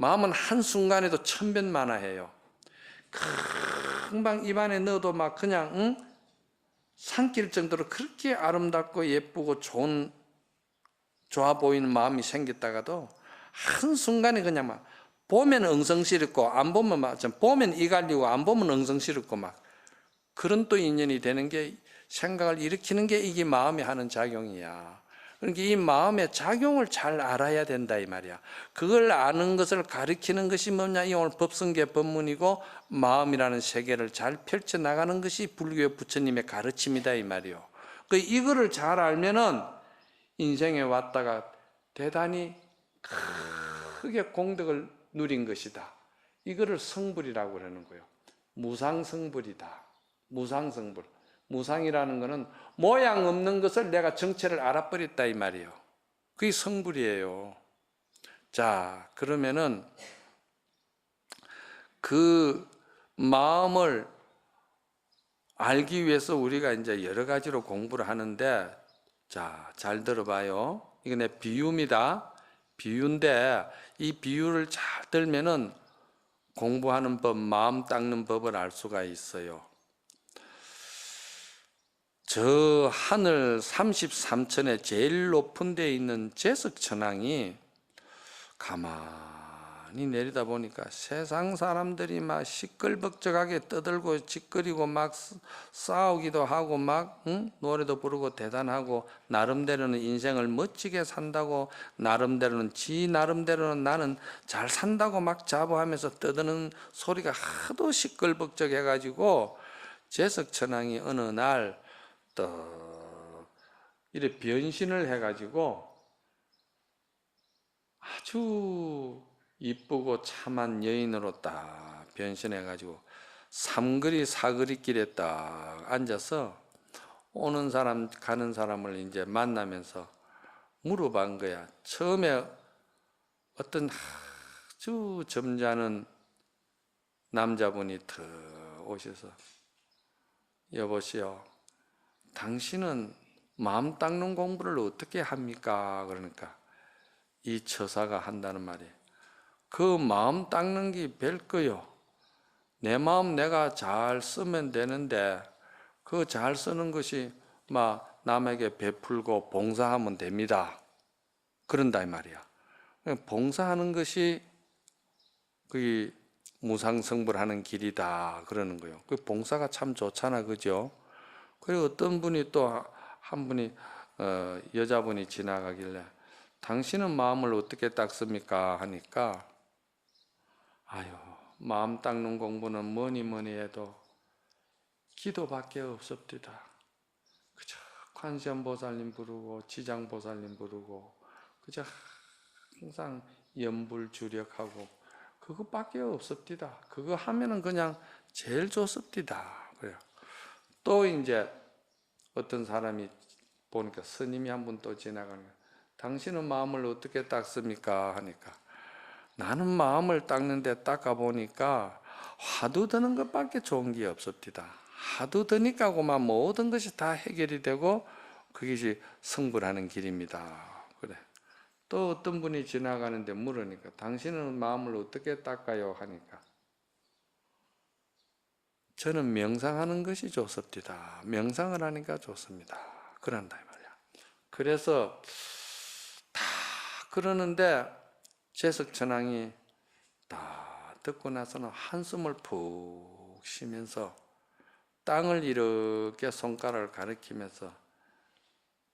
마음은 한순간에도 천변만화해요. 금방 입안에 넣어도 막 그냥 삼킬 정도로 그렇게 아름답고 예쁘고 좋아 보이는 마음이 생겼다가도 한순간에 그냥 막 보면 엉성스럽고 안 보면 막 보면 이갈리고 안 보면 엉성스럽고 막 그런 또 인연이 되는 게 생각을 일으키는 게 이게 마음이 하는 작용이야. 그러니까 이 마음의 작용을 잘 알아야 된다 이 말이야. 그걸 아는 것을 가르치는 것이 뭐냐, 이 오늘 법성계 법문이고 마음이라는 세계를 잘 펼쳐 나가는 것이 불교 부처님의 가르침이다 이 말이요. 그 이거를 잘 알면은 인생에 왔다가 대단히 크게 공덕을 누린 것이다. 이거를 성불이라고 그러는 거예요. 무상성불이다. 무상성불. 무상이라는 것은 모양 없는 것을 내가 정체를 알아버렸다 이 말이에요. 그게 성불이에요. 자, 그러면은 그 마음을 알기 위해서 우리가 이제 여러 가지로 공부를 하는데, 자, 잘 들어봐요. 이거 내 비유입니다. 비유인데 이 비유를 잘 들면은 공부하는 법, 마음 닦는 법을 알 수가 있어요. 저 하늘 33천에 제일 높은 데 있는 제석천왕이 가만히 내리다 보니까 세상 사람들이 막 시끌벅적하게 떠들고 짓거리고 막 싸우기도 하고 막 노래도 부르고 대단하고 나름대로는 인생을 멋지게 산다고 나름대로는 지 나름대로는 나는 잘 산다고 막 자부하면서 떠드는 소리가 하도 시끌벅적해가지고 제석천왕이 어느 날 또 이래 변신을 해가지고 아주 이쁘고 참한 여인으로 딱 변신해가지고 삼거리 사거리 길에 딱 앉아서 오는 사람 가는 사람을 이제 만나면서 물어본 거야. 처음에 어떤 아주 점잖은 남자분이 더 오셔서 여보시오, 당신은 마음 닦는 공부를 어떻게 합니까? 그러니까 이 처사가 한다는 말이에요. 그 마음 닦는 게 별거요. 내 마음 내가 잘 쓰면 되는데 그 잘 쓰는 것이 막 남에게 베풀고 봉사하면 됩니다. 그런다 이 말이야. 봉사하는 것이 그 무상성불하는 길이다 그러는 거예요. 그 봉사가 참 좋잖아, 그죠? 그리고 어떤 분이 또 한 분이 여자분이 지나가길래 당신은 마음을 어떻게 닦습니까? 하니까 아유, 마음 닦는 공부는 뭐니 뭐니 해도 기도밖에 없습니다. 그저 관세음보살님 부르고 지장보살님 부르고 그저 항상 염불주력하고 그것밖에 없습니다. 그거 하면은 그냥 제일 좋습니다. 그래요. 또 이제 어떤 사람이 보니까 스님이 한 분 또 지나가는 거예요. 당신은 마음을 어떻게 닦습니까? 하니까 나는 마음을 닦는데 닦아보니까 화두 드는 것밖에 좋은 게 없습니다. 화두 드니까 그만 모든 것이 다 해결이 되고 그것이 성불하는 길입니다. 그래. 또 어떤 분이 지나가는데 물으니까 당신은 마음을 어떻게 닦아요? 하니까 저는 명상하는 것이 좋습니다. 명상을 하니까 좋습니다. 그런다 이 말이야. 그래서 다 그러는데 제석천왕이 다 듣고 나서는 한숨을 푹 쉬면서 땅을 이렇게 손가락을 가리키면서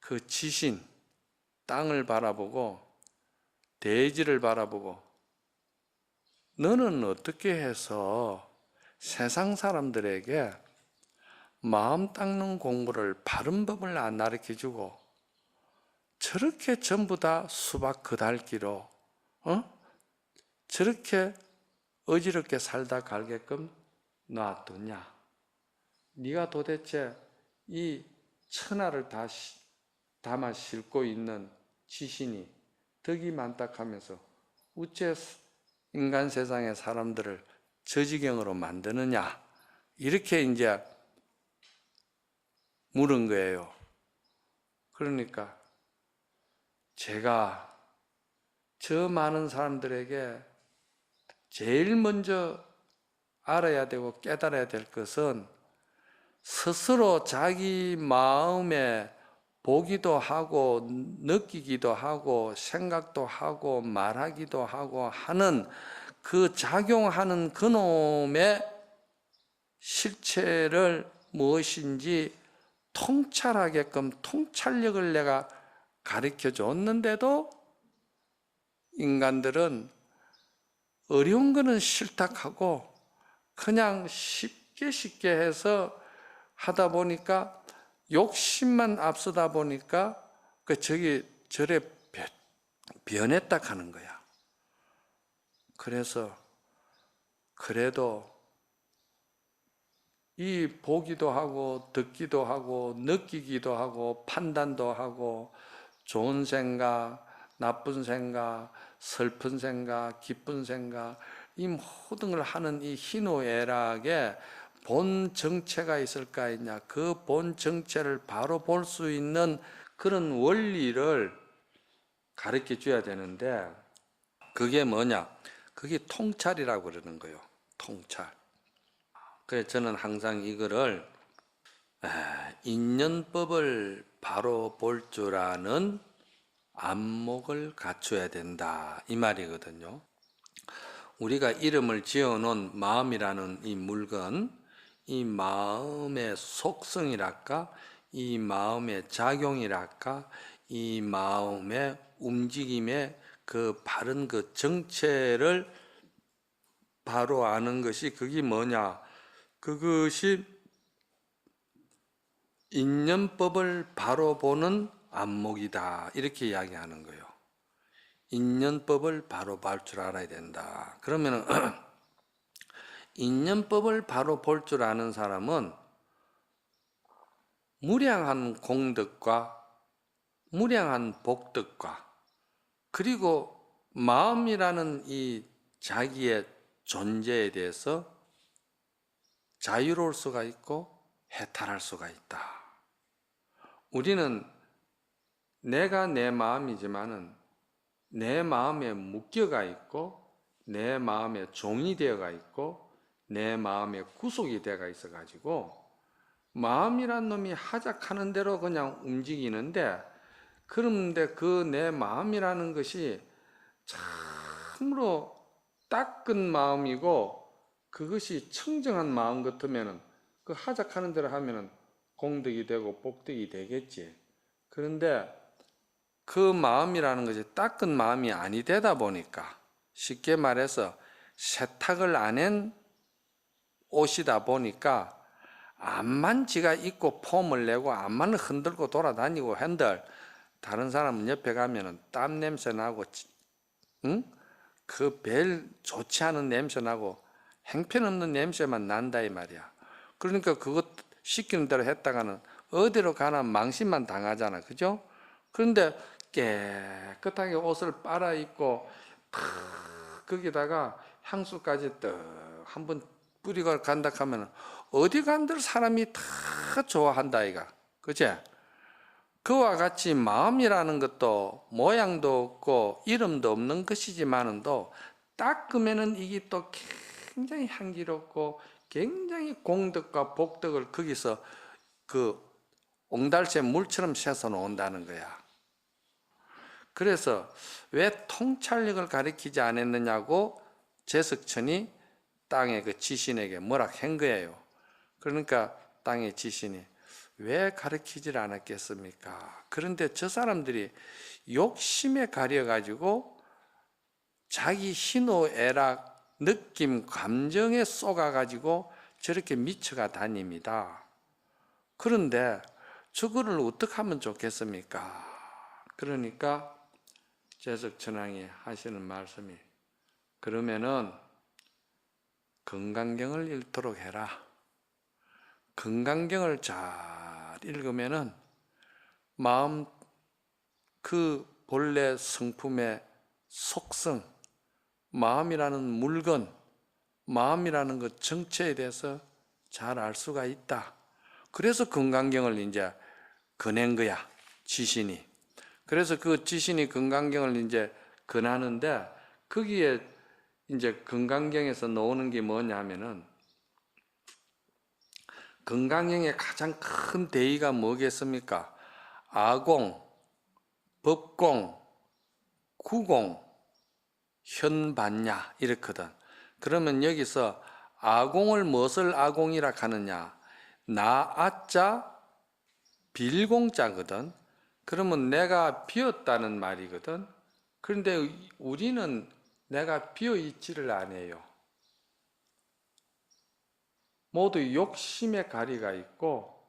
그 지신 땅을 바라보고 대지를 바라보고 너는 어떻게 해서 세상 사람들에게 마음 닦는 공부를 바른 법을 안 가르쳐주고 저렇게 전부 다 수박 그달기로 저렇게 어지럽게 살다 갈게끔 놔두냐? 네가 도대체 이 천하를 다 담아 싣고 있는 지신이 덕이 많다하면서 우째 인간 세상의 사람들을 저 지경으로 만드느냐? 이렇게 이제 물은 거예요. 그러니까 제가 저 많은 사람들에게 제일 먼저 알아야 되고 깨달아야 될 것은 스스로 자기 마음에 보기도 하고 느끼기도 하고 생각도 하고 말하기도 하고 하는 그 작용하는 그놈의 실체를 무엇인지 통찰하게끔 통찰력을 내가 가르쳐 줬는데도 인간들은 어려운 거는 싫다 하고 그냥 쉽게 해서 하다 보니까 욕심만 앞서다 보니까 저래 변했다 하는 거야. 그래서 그래도 이 보기도 하고 듣기도 하고 느끼기도 하고 판단도 하고 좋은 생각, 나쁜 생각, 슬픈 생각, 기쁜 생각 이 모든 걸 하는 이 희노애락에 본 정체가 있을까 있냐, 그 본 정체를 바로 볼 수 있는 그런 원리를 가르쳐 줘야 되는데 그게 뭐냐? 그게 통찰이라고 그러는 거예요. 통찰. 그래서 저는 항상 이거를 인연법을 바로 볼 줄 아는 안목을 갖춰야 된다 이 말이거든요. 우리가 이름을 지어놓은 마음이라는 이 물건, 이 마음의 속성이랄까, 이 마음의 작용이랄까, 이 마음의 움직임의 그 바른 그 정체를 바로 아는 것이 그게 뭐냐? 그것이 인연법을 바로 보는 안목이다 이렇게 이야기하는 거예요. 인연법을 바로 볼 줄 알아야 된다. 그러면 인연법을 바로 볼 줄 아는 사람은 무량한 공덕과 무량한 복덕과 그리고 마음이라는 이 자기의 존재에 대해서 자유로울 수가 있고 해탈할 수가 있다. 우리는 내가 내 마음이지만은 내 마음에 묶여가 있고 내 마음에 종이 되어가 있고 내 마음에 구속이 되어가 있어가지고 마음이란 놈이 하작하는 대로 그냥 움직이는데 그런데 그 내 마음이라는 것이 참으로 닦은 마음이고 그것이 청정한 마음 같으면은 그 하작하는 대로 하면은 공덕이 되고 복덕이 되겠지. 그런데 그 마음이라는 것이 닦은 마음이 아니 되다 보니까 쉽게 말해서 세탁을 안 한 옷이다 보니까 암만 지가 입고 폼을 내고 암만 흔들고 돌아다니고 한들 다른 사람 옆에 가면은 땀 냄새 나고 응? 그 별 좋지 않은 냄새 나고 행편없는 냄새만 난다 이 말이야. 그러니까 그것 시키는 대로 했다가는 어디로 가나 망신만 당하잖아. 그죠? 그런데 깨끗하게 옷을 빨아 입고 거기다가 향수까지 떡 한번 뿌리고 간다 하면 어디 간들 사람이 다 좋아한다 이가. 그치? 그와 같이 마음이라는 것도 모양도 없고 이름도 없는 것이지만은도 닦으면은 이게 또 굉장히 향기롭고 굉장히 공덕과 복덕을 거기서 그 옹달새 물처럼 새서 놓는다는 거야. 그래서 왜 통찰력을 가리키지 않았느냐고 제석천이 땅의 그 지신에게 뭐라 한 거예요. 그러니까 땅의 지신이 왜 가르치질 않았겠습니까? 그런데 저 사람들이 욕심에 가려가지고 자기 희노애락, 느낌, 감정에 쏘가가지고 저렇게 미쳐가 다닙니다. 그런데 저거를 어떻게 하면 좋겠습니까? 그러니까 제석천왕이 하시는 말씀이 그러면은 건강경을 읽도록 해라. 건강경을 잘 읽으면은 마음 그 본래 성품의 속성, 마음이라는 물건, 마음이라는 그 정체에 대해서 잘 알 수가 있다. 그래서 건강경을 이제 거낸 거야, 지신이. 그래서 그 지신이 건강경을 이제 권하는데 거기에 이제 건강경에서 나오는 게 뭐냐 하면은, 건강경의 가장 큰 대의가 뭐겠습니까? 아공, 법공, 구공, 현반야 이렇거든. 그러면 여기서 아공을 무엇을 아공이라 하느냐? 나아자 빌공자거든. 그러면 내가 비었다는 말이거든. 그런데 우리는 내가 비어 있지를 않아요. 모두 욕심의 가리가 있고,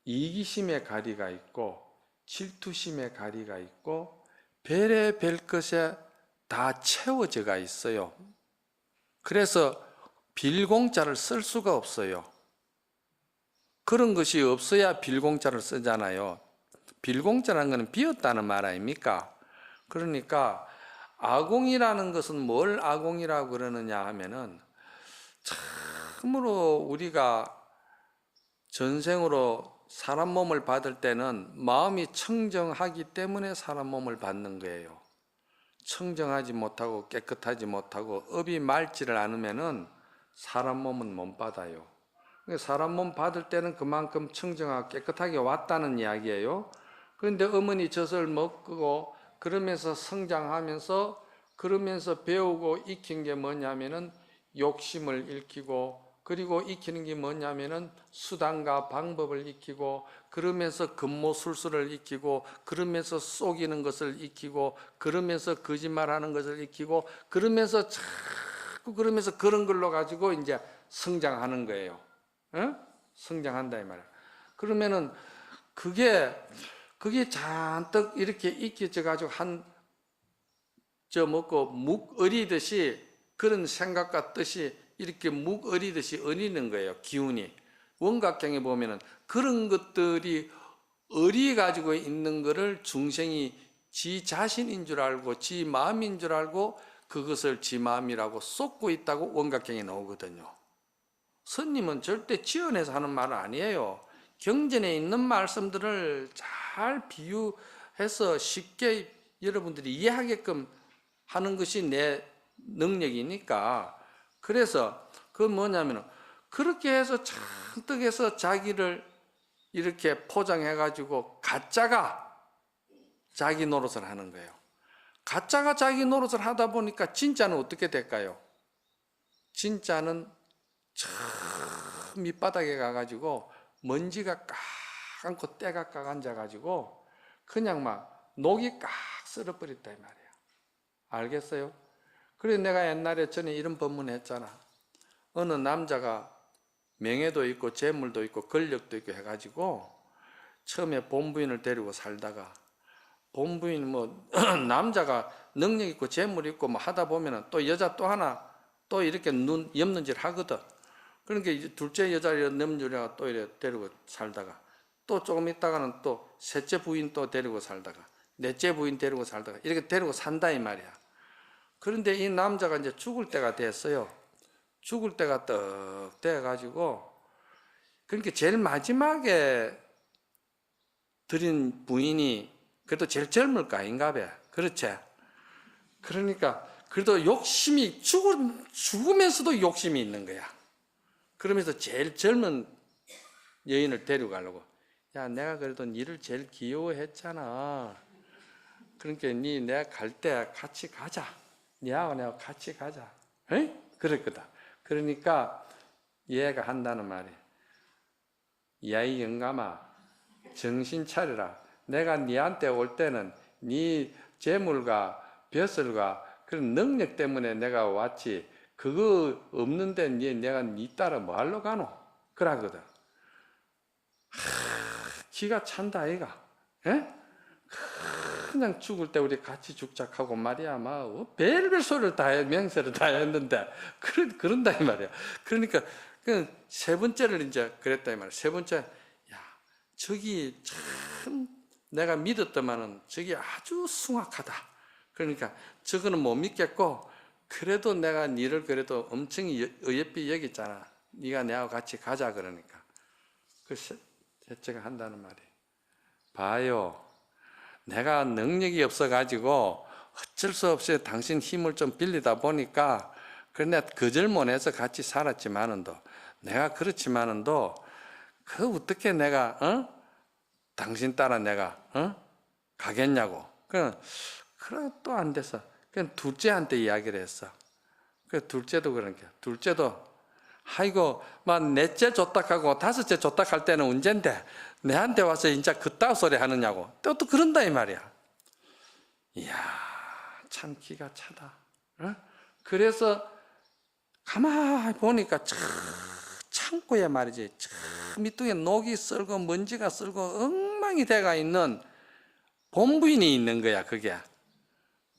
이기심의 가리가 있고, 질투심의 가리가 있고, 별의별 것에 다 채워져가 있어요. 그래서 빌공자를 쓸 수가 없어요. 그런 것이 없어야 빌공자를 쓰잖아요. 빌공자라는 것은 비었다는 말 아닙니까? 그러니까 아공이라는 것은 뭘 아공이라고 그러느냐 하면은, 참으로 우리가 전생으로 사람 몸을 받을 때는 마음이 청정하기 때문에 사람 몸을 받는 거예요. 청정하지 못하고 깨끗하지 못하고 업이 맑지를 않으면은 사람 몸은 못 받아요. 사람 몸 받을 때는 그만큼 청정하고 깨끗하게 왔다는 이야기예요. 그런데 어머니 젖을 먹고 그러면서 성장하면서 그러면서 배우고 익힌 게 뭐냐면은 욕심을 익히고, 그리고 익히는 게 뭐냐면은 수단과 방법을 익히고, 그러면서 금모술수를 익히고, 그러면서 속이는 것을 익히고, 그러면서 거짓말하는 것을 익히고, 그러면서 자꾸 그러면서 그런 걸로 가지고 이제 성장하는 거예요. 어? 성장한다 이 말이야. 그러면은 그게 잔뜩 이렇게 익혀져 가지고 먹고 묵 어리듯이 그런 생각과 뜻이 이렇게 묵 어리듯이 어리는 거예요. 기운이. 원각경에 보면은 그런 것들이 어리 가지고 있는 것을 중생이 지 자신인 줄 알고 지 마음인 줄 알고 그것을 지 마음이라고 쏟고 있다고 원각경에 나오거든요. 스님은 절대 지어내서 하는 말은 아니에요. 경전에 있는 말씀들을 잘 비유해서 쉽게 여러분들이 이해하게끔 하는 것이 내 능력이니까. 그래서 그건 뭐냐면 그렇게 해서 잔뜩 해서 자기를 이렇게 포장해 가지고 가짜가 자기 노릇을 하는 거예요. 가짜가 자기 노릇을 하다 보니까 진짜는 어떻게 될까요? 진짜는 저 밑바닥에 가가지고 먼지가 까감고 때가 까 앉아가지고 그냥 막 녹이 깍 쓸어버렸다 이 말이야. 알겠어요? 그래서 내가 옛날에 전에 이런 법문 했잖아. 어느 남자가 명예도 있고 재물도 있고 권력도 있고 해가지고 처음에 본부인을 데리고 살다가 본부인 뭐 남자가 능력 있고 재물 있고 뭐 하다 보면은 또 여자 또 하나 또 이렇게 눈 엽는질 하거든. 그러니까 이제 둘째 여자를 넘주려가 또 이렇게 데리고 살다가 또 조금 있다가는 또 셋째 부인 또 데리고 살다가 넷째 부인 데리고 살다가 이렇게 데리고 산다 이 말이야. 그런데 이 남자가 이제 죽을 때가 됐어요. 죽을 때가 떡 돼가지고 그러니까 제일 마지막에 들인 부인이 그래도 제일 젊을 거 아닌가 봐. 그렇지? 그러니까 그래도 욕심이 죽으면서도 욕심이 있는 거야. 그러면서 제일 젊은 여인을 데려가려고. 야, 내가 그래도 니를 제일 귀여워했잖아. 그러니까 니 내가 갈 때 같이 가자. 니하고 내가 같이 가자. 에이? 그랬거든. 그러니까 얘가 한다는 말이, 야, 이 영감아, 정신 차려라. 내가 니한테 올 때는 니 재물과 벼슬과 그런 능력 때문에 내가 왔지, 그거 없는데 내가 니 따라 뭐 하러 가노? 그러거든. 기가 찬다 아이가. 에? 그냥 죽을 때 우리 같이 죽자하고 말이야. 막 별별 소리를 다 해, 명세를 다 했는데 그런다 이 말이야. 그러니까 그 세 번째를 이제 그랬다 이 말이야. 세 번째, 야, 저기 참 내가 믿었더만은 저기 아주 숭악하다. 그러니까 저거는 못 믿겠고, 그래도 내가 니를 그래도 엄청 어여삐 여겼잖아. 네가 내하고 같이 가자. 그러니까 그 셋째가 한다는 말이, 봐요, 내가 능력이 없어가지고 어쩔 수 없이 당신 힘을 좀 빌리다 보니까 그런데 거절못해서 같이 살았지만은도 내가 그렇지만은도 그 어떻게 내가 당신 따라 내가 가겠냐고. 그래 또 안 돼서 그냥 둘째한테 이야기를 했어. 그 둘째도 그러니까 둘째도 아이고 막 넷째 줬다하고 다섯째 줬다할 때는 언젠데 내한테 와서 진짜 그따위 소리 하느냐고 또 그런다 이 말이야. 이야 참 기가 차다. 그래서 가만히 보니까 창고에 말이지 밑둥에 녹이 쓸고 먼지가 쓸고 엉망이 돼가 있는 본부인이 있는 거야 그게.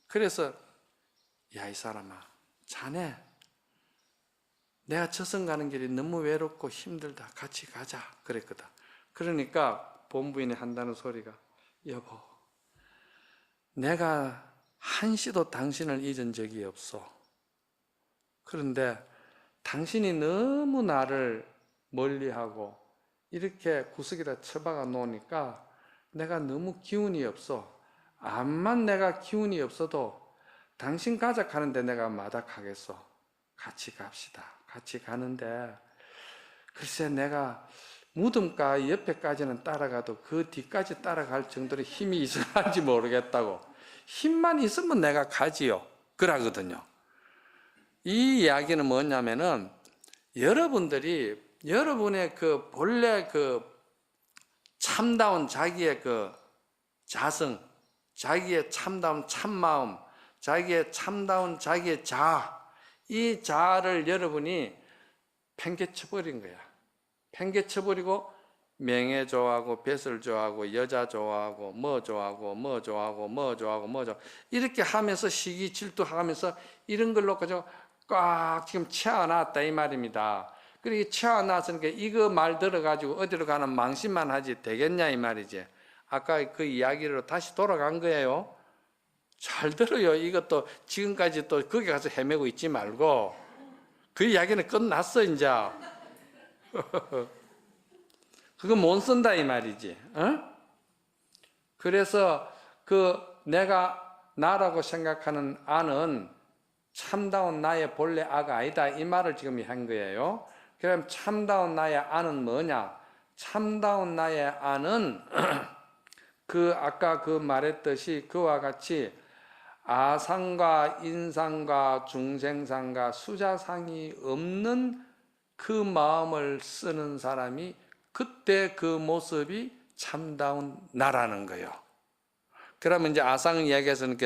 그래서 야 이 사람아 자네 내가 저승 가는 길이 너무 외롭고 힘들다 같이 가자 그랬거든. 그러니까 본부인이 한다는 소리가 여보 내가 한시도 당신을 잊은 적이 없어. 그런데 당신이 너무 나를 멀리하고 이렇게 구석에다 처박아 놓으니까 내가 너무 기운이 없어. 암만 내가 기운이 없어도 당신 가자 하는데 내가 마닥하겠어. 같이 갑시다. 같이 가는데 글쎄 내가 무덤가 옆에까지는 따라가도 그 뒤까지 따라갈 정도로 힘이 있을지 모르겠다고. 힘만 있으면 내가 가지요. 그러거든요. 이 이야기는 뭐냐면은 여러분들이 여러분의 그 본래 그 참다운 자기의 그 자성, 자기의 참다운 참마음, 자기의 참다운 자기의 자아, 이 자아를 여러분이 팽개쳐버린 거야. 팽개쳐버리고 명예 좋아하고 뱃을 좋아하고 여자 좋아하고 뭐 좋아하고 뭐 좋아하고 뭐 좋아하고 뭐 좋아하고 이렇게 하면서 시기 질투하면서 이런 걸로 가지고 꽉 지금 채워놨다 이 말입니다. 그렇게 채워놨으니까 이거 말 들어가지고 어디로 가는 망신만 하지 되겠냐 이 말이지. 아까 그 이야기로 다시 돌아간 거예요. 잘 들어요. 이것도 지금까지 또 거기 가서 헤매고 있지 말고 그 이야기는 끝났어 이제. 그거 못 쓴다 이 말이지. 그래서 그 내가 나라고 생각하는 아는 참다운 나의 본래 아가 아니다 이 말을 지금 한 거예요. 그럼 참다운 나의 아는 뭐냐? 참다운 나의 아는 그 아까 그 말했듯이 그와 같이 아상과 인상과 중생상과 수자상이 없는 그 마음을 쓰는 사람이 그때 그 모습이 참다운 나라는 거예요. 그러면 이제 아상 이야기에서는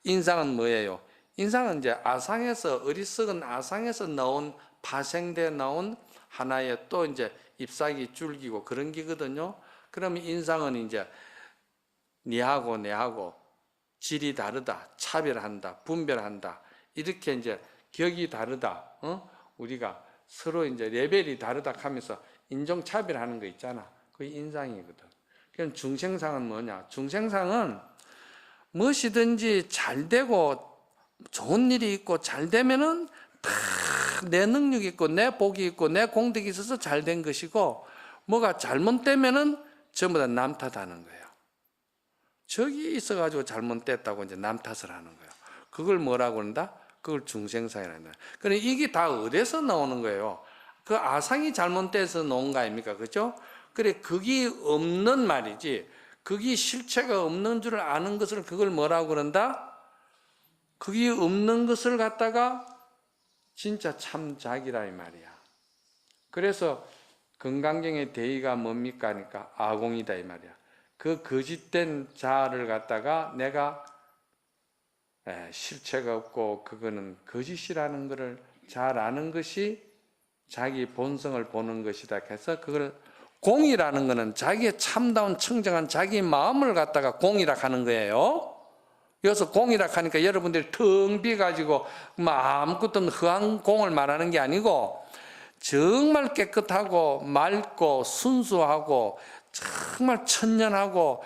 인상은 뭐예요? 인상은 이제 아상에서 어리석은 아상에서 나온 파생돼 나온 하나의 또 이제 잎사귀 줄기고 그런 기거든요. 그러면 인상은 이제 니하고 내하고 질이 다르다, 차별한다, 분별한다. 이렇게 이제 격이 다르다. 우리가 서로 이제 레벨이 다르다 하면서 인종차별하는 거 있잖아. 그게 인상이거든. 그럼 중생상은 뭐냐? 중생상은 무엇이든지 잘 되고 좋은 일이 있고 잘 되면은 다 내 능력이 있고 내 복이 있고 내 공덕이 있어서 잘 된 것이고 뭐가 잘못되면은 전부 다 남 탓하는 거예요. 저기 있어가지고 잘못됐다고 이제 남 탓을 하는 거예요. 그걸 뭐라고 한다? 그걸 중생상이라는 거예요. 그래 이게 다 어디서 나오는 거예요? 그 아상이 잘못돼서 나온 거 아닙니까? 그죠? 그래 그게 없는 말이지. 그게 실체가 없는 줄 아는 것을 그걸 뭐라고 그런다? 그게 없는 것을 갖다가 진짜 참 자기라 이 말이야. 그래서 건강경의 대의가 뭡니까? 하니까 아공이다 이 말이야. 그 거짓된 자아를 갖다가 내가 실체가 없고 그거는 거짓이라는 것을 잘 아는 것이 자기 본성을 보는 것이다 해서 그걸 공이라는 것은 자기의 참다운 청정한 자기 마음을 갖다가 공이라 하는 거예요. 여기서 공이라 하니까 여러분들이 텅 비가지고 아무것도 없는 허한 공을 말하는 게 아니고 정말 깨끗하고 맑고 순수하고 정말 천연하고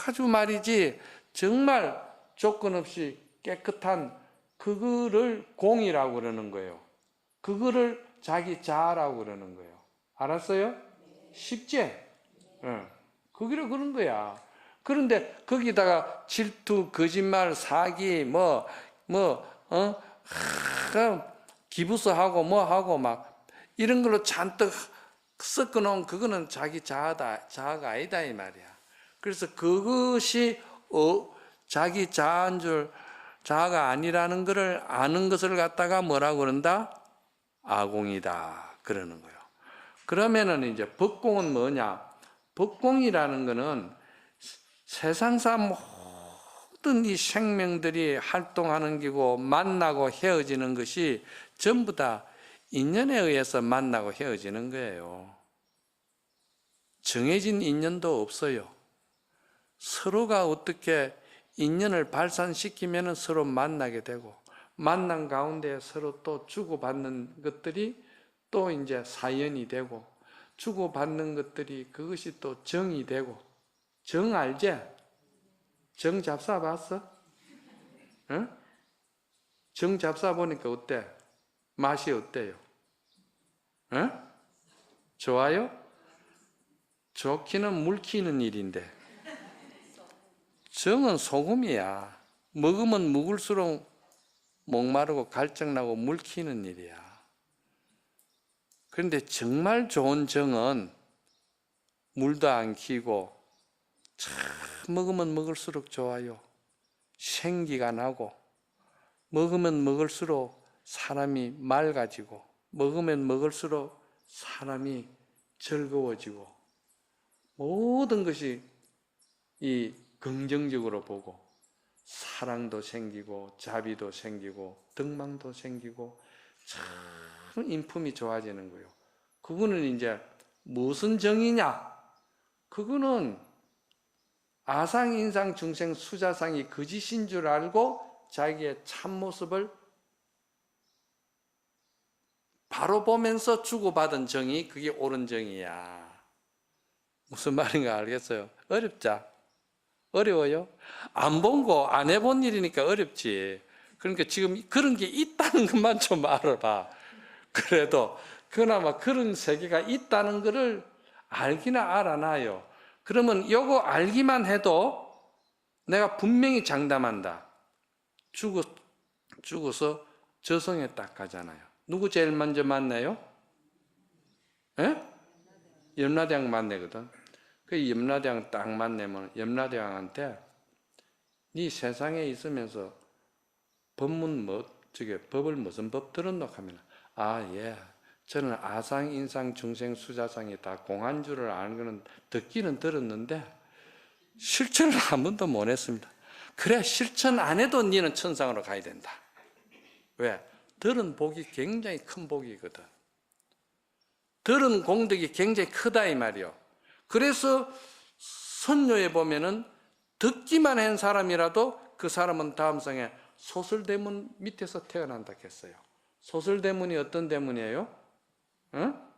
아주 말이지 정말 조건 없이 깨끗한 그거를 공이라고 그러는 거예요. 그거를 자기 자아라고 그러는 거예요. 알았어요? 쉽지? 거기로 그런 거야. 그런데 거기다가 질투, 거짓말, 사기, 기부서하고 뭐하고 막 이런 걸로 잔뜩 섞어놓은 그거는 자기 자아가 아니다 이 말이야. 그래서 그것이 자기 자아인 줄, 자아가 아니라는 것을 아는 것을 갖다가 뭐라고 그런다? 아공이다 그러는 거예요. 그러면은 이제 법공은 뭐냐? 법공이라는 것은 세상사 모든 이 생명들이 활동하는 기고 만나고 헤어지는 것이 전부 다 인연에 의해서 만나고 헤어지는 거예요. 정해진 인연도 없어요. 서로가 어떻게 인연을 발산시키면 서로 만나게 되고, 만난 가운데 서로 또 주고받는 것들이 또 이제 사연이 되고, 주고받는 것들이 그것이 또 정이 되고. 정 알지? 정 잡사 봤어? 응? 정 잡사 보니까 어때? 맛이 어때요? 응? 좋아요? 좋기는 물키는 일인데, 정은 소금이야. 먹으면 먹을수록 목마르고 갈증나고 물키는 일이야. 그런데 정말 좋은 정은 물도 안 키고 참 먹으면 먹을수록 좋아요. 생기가 나고, 먹으면 먹을수록 사람이 맑아지고, 먹으면 먹을수록 사람이 즐거워지고, 모든 것이 이 긍정적으로 보고 사랑도 생기고 자비도 생기고 덕망도 생기고 참 인품이 좋아지는 거예요. 그거는 이제 무슨 정이냐? 그거는 아상, 인상, 중생, 수자상이 거짓인 줄 알고 자기의 참모습을 바로 보면서 주고받은 정이 그게 옳은 정이야. 무슨 말인가 알겠어요? 어렵자? 어려워요? 안 본 거, 안 해본 일이니까 어렵지. 그러니까 지금 그런 게 있다는 것만 좀 알아봐. 그래도 그나마 그런 세계가 있다는 것을 알기나 알아놔요. 그러면 요거 알기만 해도 내가 분명히 장담한다. 죽어서 저승에 딱 가잖아요. 누구 제일 먼저 만나요? 예? 염라대왕 만나거든. 그 염라대왕 딱 만나면 염라대왕한테 네 세상에 있으면서 법을 무슨 법 들었노? 하면 예. 저는 아상, 인상, 중생, 수자상이 다 공한 줄을 아는 거는 듣기는 들었는데 실천을 한 번도 못 했습니다. 그래, 실천 안 해도 너는 천상으로 가야 된다. 왜? 들은 복이 굉장히 큰 복이거든. 들은 공덕이 굉장히 크다 이 말이요. 그래서 선녀에 보면은 듣기만 한 사람이라도 그 사람은 다음 생에 소설대문 밑에서 태어난다 했어요. 소설대문이 어떤 대문이에요? 응?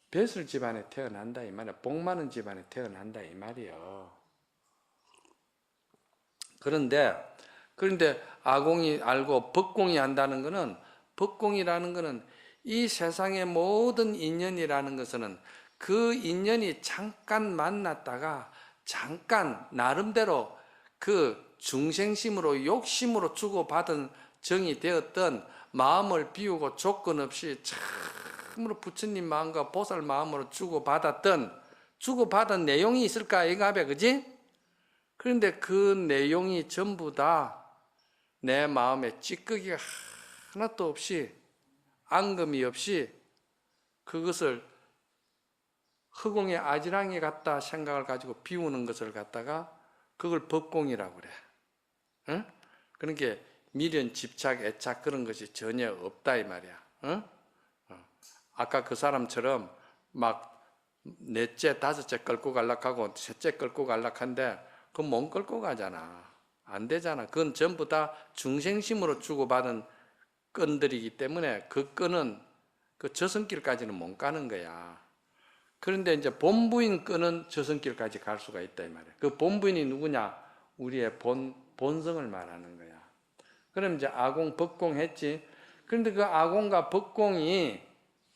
뱃을 집안에 태어난다 이 말이야. 복 많은 집안에 태어난다 이 말이요. 그런데 아공이 알고 법공이 안다는 것은, 법공이라는 것은 이 세상의 모든 인연이라는 것은 그 인연이 잠깐 만났다가 잠깐 나름대로 그 중생심으로 욕심으로 주고받은 정이 되었던 마음을 비우고 조건 없이 참으로 부처님 마음과 보살 마음으로 주고받은 내용이 있을까 이가배 그지? 그런데 그 내용이 전부 다 내 마음에 찌꺼기가 하나도 없이 앙금이 없이 그것을 흑공의 아지랑이 같다 생각을 가지고 비우는 것을 갖다가 그걸 법공이라고 그래. 응? 그러니까 미련, 집착, 애착 그런 것이 전혀 없다 이 말이야. 응? 아까 그 사람처럼 막 넷째, 다섯째 끌고 갈락하고 셋째 끌고 갈락한데 그건 못 끌고 가잖아. 안 되잖아. 그건 전부 다 중생심으로 주고받은 끈들이기 때문에 그 끈은 그 저승길까지는 못 가는 거야. 그런데 이제 본부인 끈은 저승길까지 갈 수가 있다 이 말이야. 그 본부인이 누구냐? 우리의 본성을 말하는 거야. 그럼 이제 아공, 법공 했지. 그런데 그 아공과 법공이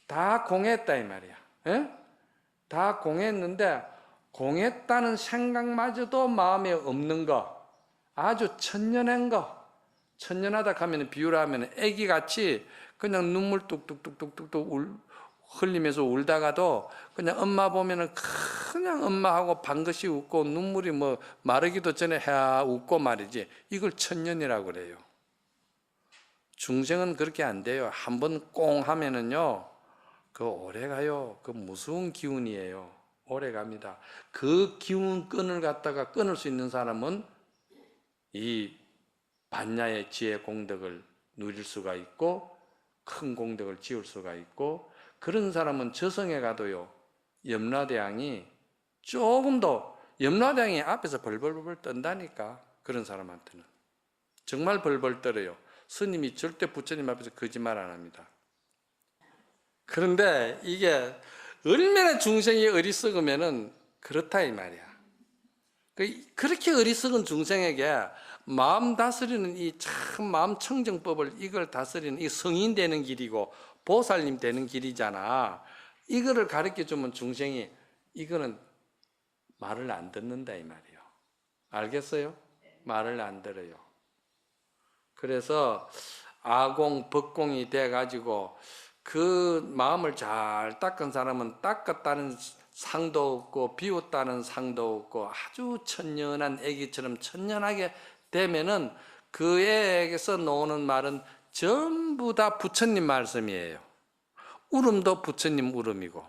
다 공했다 이 말이야. 에? 다 공했는데 공했다는 생각마저도 마음에 없는 거, 아주 천연한 거, 천연하다 하면 비유를 하면 애기같이 그냥 눈물 뚝뚝뚝뚝뚝뚝 흘리면서 울다가도 그냥 엄마 보면은 그냥 엄마하고 반드시 웃고 눈물이 뭐 마르기도 전에 해야 웃고 말이지. 이걸 천년이라고 그래요. 중생은 그렇게 안 돼요. 한번 꽁 하면은요, 그 오래 가요. 그 무서운 기운이에요. 오래 갑니다. 그 기운 끈을 갖다가 끊을 수 있는 사람은 이 반야의 지혜 공덕을 누릴 수가 있고 큰 공덕을 지을 수가 있고, 그런 사람은 저승에 가도요, 염라대왕이 조금 더, 염라대왕이 앞에서 벌벌벌 떤다니까. 그런 사람한테는 정말 벌벌 떨어요. 스님이 절대 부처님 앞에서 거짓말 안 합니다. 그런데 이게 얼마나 중생이 어리석으면은 그렇다 이 말이야. 그렇게 어리석은 중생에게 마음 다스리는 이 참 마음 청정법을, 이걸 다스리는 이 성인 되는 길이고 보살님 되는 길이잖아. 이거를 가르쳐 주면 중생이 이거는 말을 안 듣는다 이 말이에요. 알겠어요? 말을 안 들어요. 그래서 아공 법공이 돼 가지고 그 마음을 잘 닦은 사람은 닦았다는 상도 없고 비웠다는 상도 없고 아주 천연한 애기처럼 천연하게 되면은 그 애에게서 나오는 말은 전부 다 부처님 말씀이에요. 울음도 부처님 울음이고,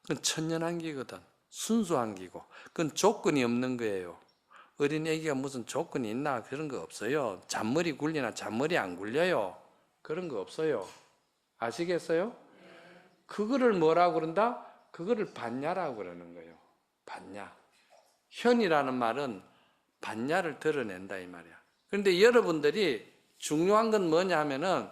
그건 천연한 기거든. 순수한 기고, 그건 조건이 없는 거예요. 어린 애기가 무슨 조건이 있나? 그런 거 없어요. 잔머리 굴리나 잔머리 안 굴려요. 그런 거 없어요. 아시겠어요? 그거를 뭐라고 그런다? 그거를 반야라고 그러는 거예요. 반야. 현이라는 말은 반야를 드러낸다 이 말이야. 그런데 여러분들이 중요한 건 뭐냐 하면은,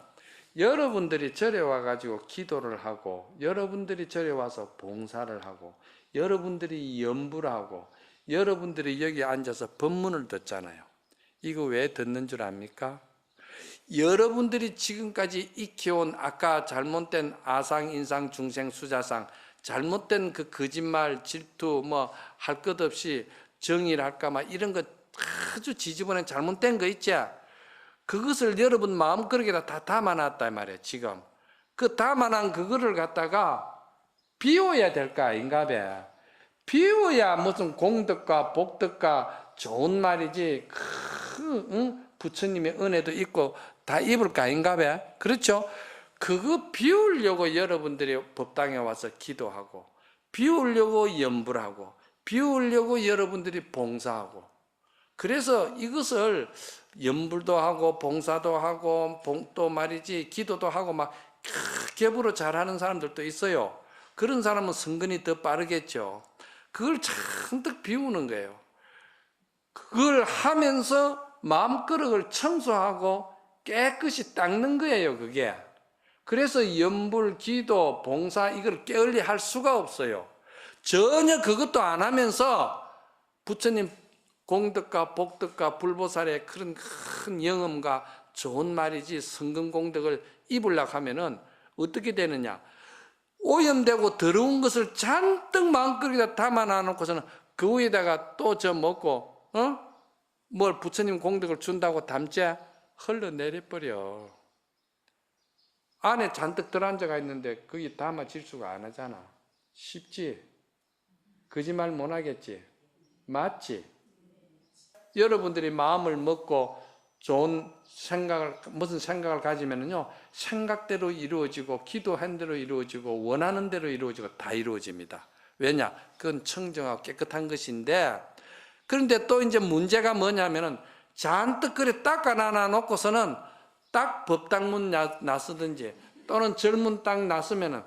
여러분들이 절에 와가지고 기도를 하고, 여러분들이 절에 와서 봉사를 하고, 여러분들이 염불을 하고, 여러분들이 여기 앉아서 법문을 듣잖아요. 이거 왜 듣는 줄 압니까? 여러분들이 지금까지 익혀온 아까 잘못된 아상, 인상, 중생, 수자상, 잘못된 그 거짓말, 질투, 뭐 할 것 없이 정의랄까 막 이런 거 아주 지저분한 잘못된 거 있지? 그것을 여러분 마음그릇에다 다 담아놨다 이 말이에요. 지금 그 담아놓은 그거를 갖다가 비워야 될 거 아닌가 봐. 비워야 무슨 공덕과 복덕과 좋은 말이지, 부처님의 은혜도 있고 다 입을 거 아닌가 봐. 그렇죠? 그거 비우려고 여러분들이 법당에 와서 기도하고, 비우려고 염불하고, 비우려고 여러분들이 봉사하고, 그래서 이것을 염불도 하고 봉사도 하고 또 말이지 기도도 하고 막 겹으로 잘하는 사람들도 있어요. 그런 사람은 성근이 더 빠르겠죠. 그걸 잔뜩 비우는 거예요. 그걸 하면서 마음그릇을 청소하고 깨끗이 닦는 거예요, 그게. 그래서 염불, 기도, 봉사 이걸 게을리 할 수가 없어요. 전혀 그것도 안 하면서 부처님 공덕과 복덕과 불보살의 그런 큰 영험과 좋은 말이지 성근공덕을 입으려고 하면은 어떻게 되느냐, 오염되고 더러운 것을 잔뜩 마음속에다 담아놔 놓고서는 그 위에다가 또 저 먹고 뭘 부처님 공덕을 준다고 담자 흘러내려버려. 안에 잔뜩 들어앉아가 있는데 거기 담아질 수가 안 하잖아. 쉽지? 거짓말 못 하겠지? 맞지? 여러분들이 마음을 먹고 좋은 생각을, 무슨 생각을 가지면은요, 생각대로 이루어지고, 기도한 대로 이루어지고, 원하는 대로 이루어지고, 다 이루어집니다. 왜냐? 그건 청정하고 깨끗한 것인데, 그런데 또 이제 문제가 뭐냐면은, 잔뜩 그래 닦아놔 놓고서는 딱 법당문 나서든지, 또는 젊은 땅 나서면은,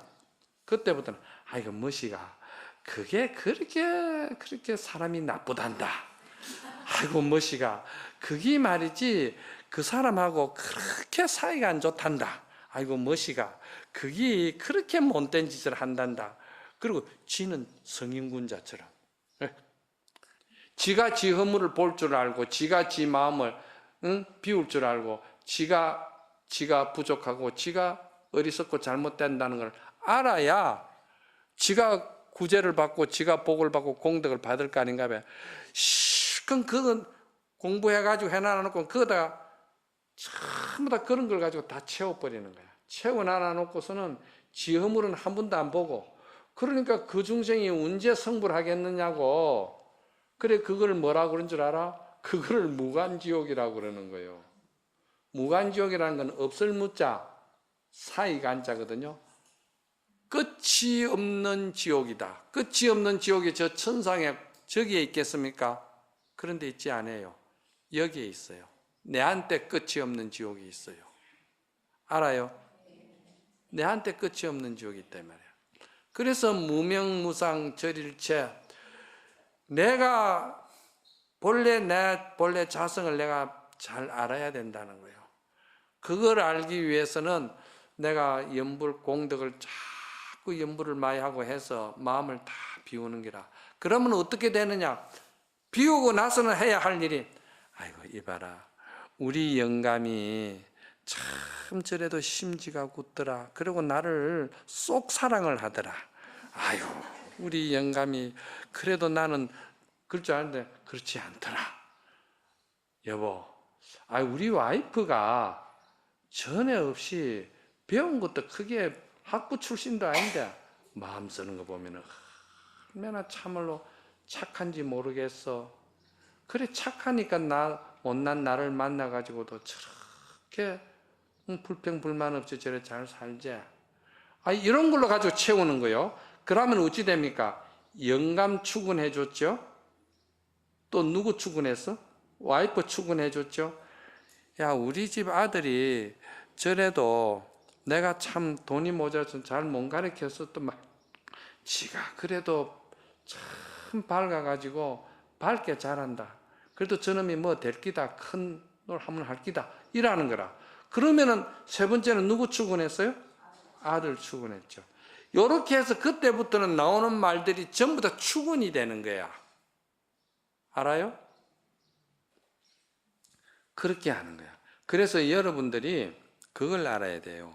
그때부터는, 아이고, 뭐시가, 그게 그렇게 사람이 나쁘단다. 아이고, 뭐시가, 그게 말이지, 그 사람하고 그렇게 사이가 안 좋단다. 아이고, 뭐시가, 그게 그렇게 못된 짓을 한단다. 그리고 지는 성인군자처럼. 지가 지 허물을 볼 줄 알고, 지가 지 마음을 비울 줄 알고, 지가 부족하고, 지가 어리석고 잘못된다는 걸 알아야 지가 구제를 받고, 지가 복을 받고, 공덕을 받을 거 아닌가 봐요. 그건 공부해가지고 해놔놓고, 그거다가 전부 다 그런 걸 가지고 다 채워버리는 거야. 채워놔 놓고서는 지 허물은 한 번도 안 보고, 그러니까 그 중생이 언제 성불하겠느냐고. 그래, 그걸 뭐라고 그런 줄 알아? 그거를 무간지옥이라고 그러는 거예요. 무간지옥이라는 건 없을 무자, 사이가 한자거든요. 끝이 없는 지옥이다. 끝이 없는 지옥이 저 천상에 저기에 있겠습니까? 그런 데 있지 않아요. 여기에 있어요. 내한테 끝이 없는 지옥이 있어요. 알아요? 내한테 끝이 없는 지옥이 있단 말이에요. 그래서 무명무상 절일체, 내가 내 본래 자성을 내가 잘 알아야 된다는 거예요. 그걸 알기 위해서는 내가 염불 공덕을 자꾸 염불을 많이 하고 해서 마음을 다 비우는 기라. 그러면 어떻게 되느냐? 비우고 나서는 해야 할 일이, 아이고 이봐라, 우리 영감이 참 저래도 심지가 굳더라. 그리고 나를 쏙 사랑을 하더라. 아유, 우리 영감이 그래도 나는 그럴 줄 아는데 그렇지 않더라. 여보, 우리 와이프가 전에 없이 배운 것도 크게 학부 출신도 아닌데 마음 쓰는 거 보면은 얼마나 참말로 착한지 모르겠어. 그래, 착하니까 못난 나를 만나가지고도 저렇게 불평불만 없이 저래 잘 살지. 이런 걸로 가지고 채우는 거요. 그러면 어찌 됩니까? 영감 추근해 줬죠. 또 누구 추근했어? 와이프 추근해 줬죠. 야, 우리 집 아들이 저래도 내가 참 돈이 모자라서 잘 못 가르쳤었던 말, 지가 그래도 참 밝아가지고 밝게 잘한다. 그래도 저놈이 뭐 될 기다, 큰 걸 하면 할 기다, 이라는 거라. 그러면은 세 번째는 누구 추근했어요? 아들 추근했죠. 요렇게 해서 그때부터는 나오는 말들이 전부 다 추근이 되는 거야. 알아요? 그렇게 하는 거야. 그래서 여러분들이 그걸 알아야 돼요.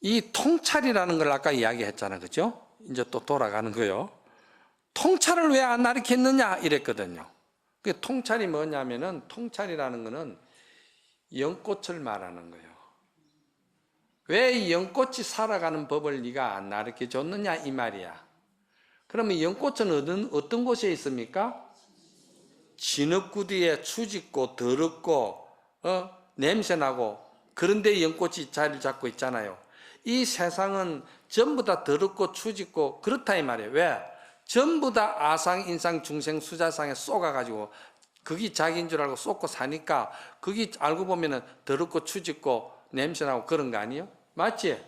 이 통찰이라는 걸 아까 이야기했잖아, 그죠? 이제 또 돌아가는 거요. 통찰을 왜 안 가르쳤느냐 이랬거든요. 그 통찰이 뭐냐면은, 통찰이라는 거는 연꽃을 말하는 거예요. 왜 연꽃이 살아가는 법을 네가 안 가르쳐 줬느냐 이 말이야. 그러면 연꽃은 어떤 곳에 있습니까? 진흙구디에 추짓고 더럽고 냄새나고 그런 데 연꽃이 자리를 잡고 있잖아요. 이 세상은 전부 다 더럽고 추짓고 그렇다 이 말이에요. 왜? 전부 다 아상, 인상, 중생, 수자상에 쏘가가지고 그게 자기인 줄 알고 쏟고 사니까 그게 알고 보면은 더럽고 추짓고 냄새나고 그런 거 아니에요? 맞지?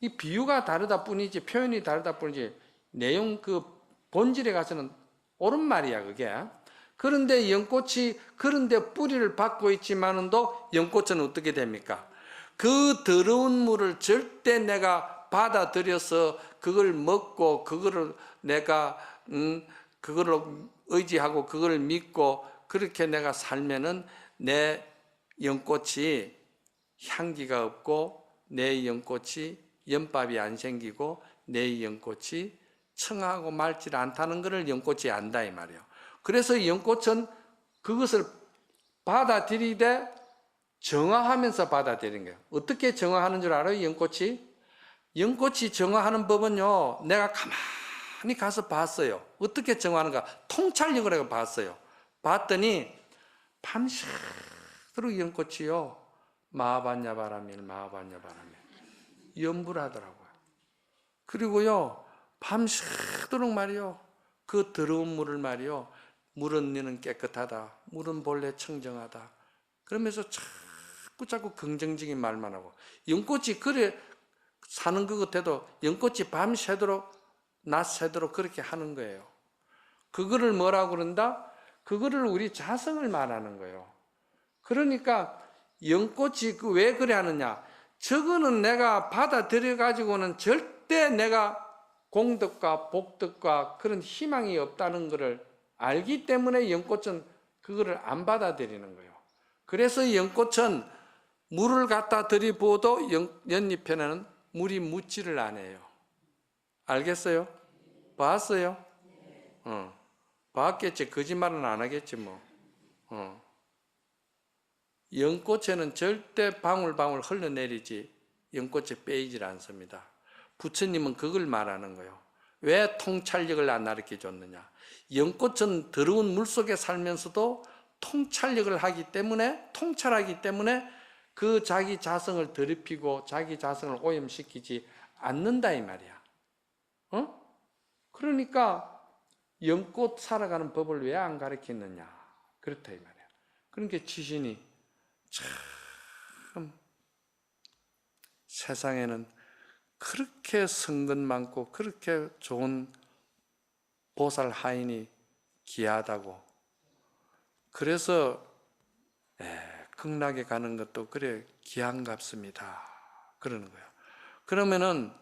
이 비유가 다르다 뿐이지, 표현이 다르다 뿐이지, 내용 그 본질에 가서는 옳은 말이야, 그게. 그런데 연꽃이 그런데 뿌리를 받고 있지만은도 연꽃은 어떻게 됩니까? 그 더러운 물을 절대 내가 받아들여서 그걸 먹고 그거를 내가 그거를 의지하고 그걸 믿고 그렇게 내가 살면은 내 연꽃이 향기가 없고 내 연꽃이 연밥이 안 생기고 내 연꽃이 청하고 맑지 않다는 것을 연꽃이 안다 이 말이에요. 그래서 연꽃은 그것을 받아들이되 정화하면서 받아들이는 거예요. 어떻게 정화하는 줄 알아요? 연꽃이 정화하는 법은요, 내가 가만히 가서 봤어요. 어떻게 정화하는가? 통찰력을 해서 봤어요. 봤더니 밤새도록 연꽃이요, 마하반야바라밀 연불하더라고요. 그리고요, 밤새도록 말이요, 그 더러운 물을 말이요, 물은 너는 깨끗하다, 물은 본래 청정하다, 그러면서 자꾸 긍정적인 말만 하고, 연꽃이 그래 사는 것 같아도 연꽃이 밤새도록 낮새도록 그렇게 하는 거예요. 그거를 뭐라고 그런다? 그거를 우리 자성을 말하는 거예요. 그러니까 연꽃이 왜 그래 하느냐? 저거는 내가 받아들여 가지고는 절대 내가 공덕과 복덕과 그런 희망이 없다는 것을 알기 때문에 연꽃은 그거를 안 받아들이는 거예요. 그래서 연꽃은 물을 갖다 들이부어도 연잎에는 물이 묻지를 않아요. 알겠어요? 봤어요? 봤겠지. 거짓말은 안 하겠지 뭐. 연꽃에는 절대 방울방울 흘러내리지 연꽃에 빼이질 않습니다. 부처님은 그걸 말하는 거예요. 왜 통찰력을 안 가르쳐 줬느냐? 연꽃은 더러운 물속에 살면서도 통찰력을 하기 때문에, 통찰하기 때문에 그 자기 자성을 더럽히고 자기 자성을 오염시키지 않는다 이 말이야. 그러니까 연꽃 살아가는 법을 왜 안 가르치느냐? 그렇다 이 말이야. 그러니까 지신이 참 세상에는 그렇게 성근 많고 그렇게 좋은 보살 하인이 귀하다고. 그래서 극락에 가는 것도 그래 귀한갑습니다. 그러는 거예요. 그러면은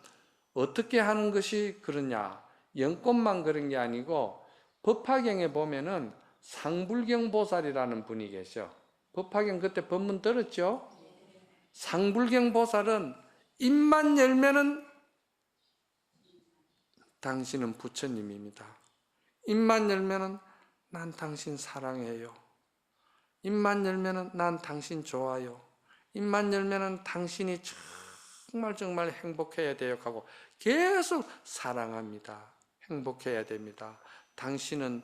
어떻게 하는 것이 그러냐? 연꽃만 그런 게 아니고 법화경에 보면은 상불경 보살이라는 분이 계셔. 법화경 그때 법문 들었죠? 상불경 보살은 입만 열면은 당신은 부처님입니다. 입만 열면은 난 당신 사랑해요. 입만 열면은 난 당신 좋아요. 입만 열면은 당신이 정말 행복해야 돼요 하고 계속 사랑합니다. 행복해야 됩니다. 당신은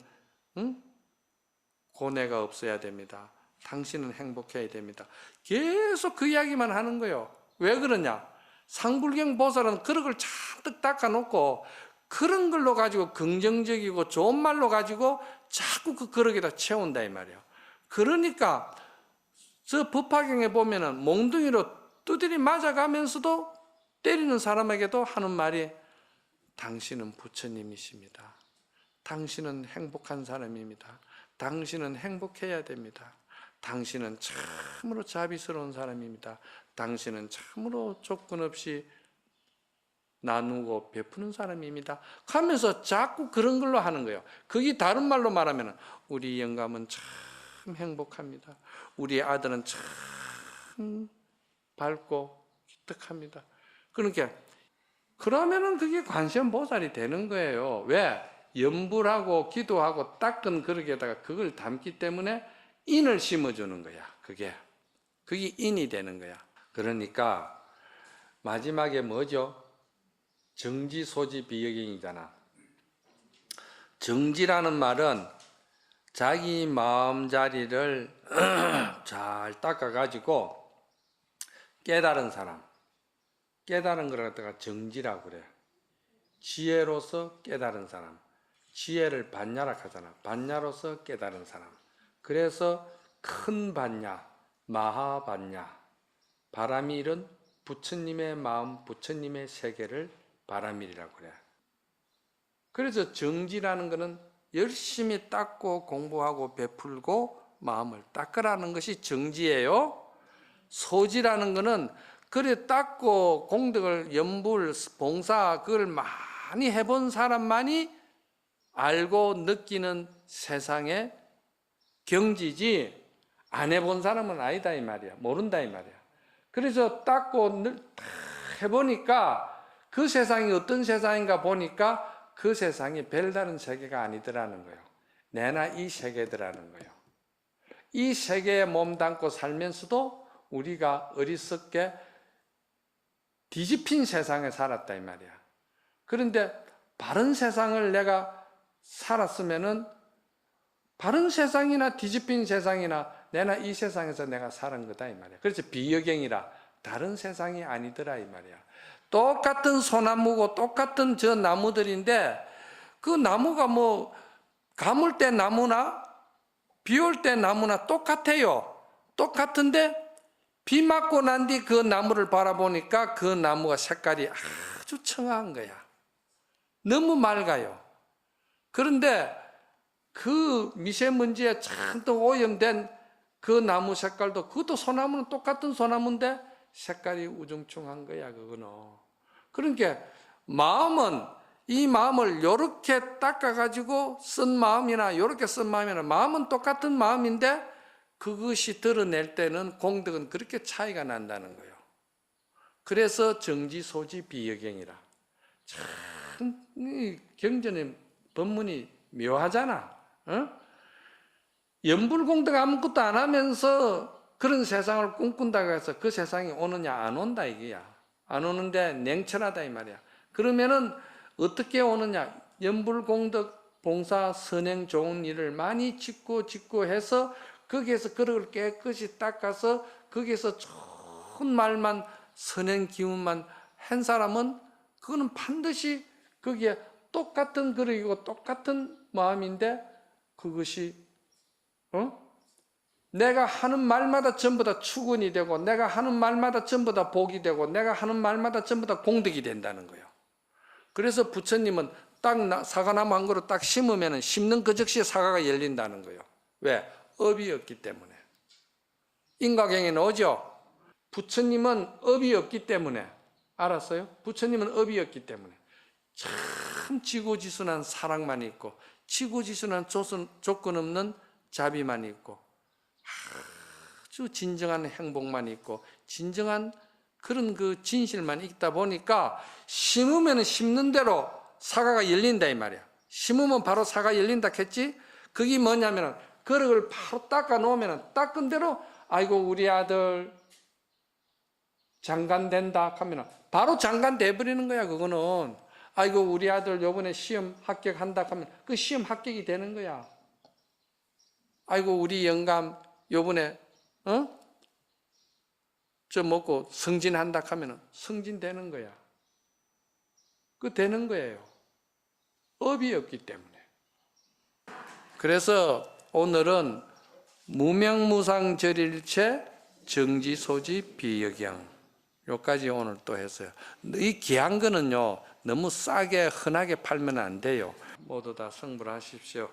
고뇌가 없어야 됩니다. 당신은 행복해야 됩니다. 계속 그 이야기만 하는 거예요. 왜 그러냐? 상불경 보살은 그런 걸 잔뜩 닦아놓고 그런 걸로 가지고 긍정적이고 좋은 말로 가지고 자꾸 그 그릇에다 채운다 이 말이에요. 그러니까 저 법화경에 보면은 몽둥이로 두드리 맞아가면서도 때리는 사람에게도 하는 말이 당신은 부처님이십니다. 당신은 행복한 사람입니다. 당신은 행복해야 됩니다. 당신은 참으로 자비스러운 사람입니다. 당신은 참으로 조건 없이 나누고 베푸는 사람입니다. 하면서 자꾸 그런 걸로 하는 거예요. 그게 다른 말로 말하면 우리 영감은 참 행복합니다. 우리 아들은 참 밝고 기특합니다. 그러니까 그러면은 그게 관세음보살이 되는 거예요. 왜? 염불하고 기도하고 닦은 그릇에다가 그걸 담기 때문에 인을 심어주는 거야. 그게 인이 되는 거야. 그러니까 마지막에 뭐죠? 정지, 소지, 비여경이잖아. 정지라는 말은 자기 마음자리를 잘 닦아가지고 깨달은 사람, 깨달은 걸 갖다가 정지라고 그래. 지혜로서 깨달은 사람, 지혜를 반야락 하잖아. 반야로서 깨달은 사람. 그래서 큰 반야, 마하반야, 바라밀은 부처님의 마음, 부처님의 세계를 바라밀이라고 그래. 그래서 정지라는 것은 열심히 닦고 공부하고 베풀고 마음을 닦으라는 것이 정지예요. 소지라는 것은 그래 닦고 공덕을 염불 봉사 그걸 많이 해본 사람만이 알고 느끼는 세상의 경지지 안 해본 사람은 아니다 이 말이야. 모른다 이 말이야. 그래서 닦고 해보니까 그 세상이 어떤 세상인가 보니까 그 세상이 별다른 세계가 아니더라는 거예요. 내나 이 세계더라는 거예요. 이 세계에 몸담고 살면서도 우리가 어리석게 뒤집힌 세상에 살았다 이 말이야. 그런데 바른 세상을 내가 살았으면은 바른 세상이나 뒤집힌 세상이나 내나 이 세상에서 내가 살은 거다 이 말이야. 그래서 비여경이라 다른 세상이 아니더라 이 말이야. 똑같은 소나무고 똑같은 저 나무들인데 그 나무가 뭐 가물 때 나무나 비 올 때 나무나 똑같아요. 똑같은데 비 맞고 난 뒤 그 나무를 바라보니까 그 나무가 색깔이 아주 청아한 거야. 너무 맑아요. 그런데 그 미세먼지에 잔뜩 오염된 그 나무 색깔도 그것도 소나무는 똑같은 소나무인데 색깔이 우중충한 거야 그거는. 그러니까 마음은 이 마음을 요렇게 닦아가지고 쓴 마음이나 요렇게 쓴 마음이나 마음은 똑같은 마음인데 그것이 드러낼 때는 공덕은 그렇게 차이가 난다는 거예요. 그래서 정지, 소지, 비여경이라. 참 경전의 법문이 묘하잖아. 염불공덕 아무것도 안 하면서 그런 세상을 꿈꾼다고 해서 그 세상이 오느냐? 안 온다 이게야. 안 오는데 냉철하다 이 말이야. 그러면은 어떻게 오느냐? 연불공덕 봉사 선행 좋은 일을 많이 짓고 해서 거기에서 그릇을 깨끗이 닦아서 거기에서 좋은 말만 선행 기운만 한 사람은 그거는 반드시 거기에 똑같은 그릇이고 똑같은 마음인데 그것이 내가 하는 말마다 전부 다 축원이 되고 내가 하는 말마다 전부 다 복이 되고 내가 하는 말마다 전부 다 공덕이 된다는 거예요. 그래서 부처님은 딱 사과나무 한 그루 딱 심으면 심는 그 즉시 사과가 열린다는 거예요. 왜? 업이 없기 때문에. 인과경에는 오죠. 부처님은 업이 없기 때문에. 알았어요? 부처님은 업이 없기 때문에 참 지고지순한 사랑만 있고 지고지순한 조건 없는 자비만 있고 아주 진정한 행복만 있고 진정한 그런 그 진실만 있다 보니까 심으면 심는 대로 사과가 열린다 이 말이야. 심으면 바로 사과 열린다 했지. 그게 뭐냐면 그릇을 바로 닦아 놓으면 닦은 대로 아이고 우리 아들 장관 된다 하면 바로 장관 돼버리는 거야. 그거는 아이고 우리 아들 요번에 시험 합격한다 하면 그 시험 합격이 되는 거야. 아이고 우리 영감 요번에 저 먹고 승진한다 하면 승진되는 거야. 그 되는 거예요. 업이 없기 때문에. 그래서 오늘은 무명무상절일체 정지소지 비역양 요까지 오늘 또 했어요. 이 귀한 거는요 너무 싸게 흔하게 팔면 안 돼요. 모두 다 성불하십시오.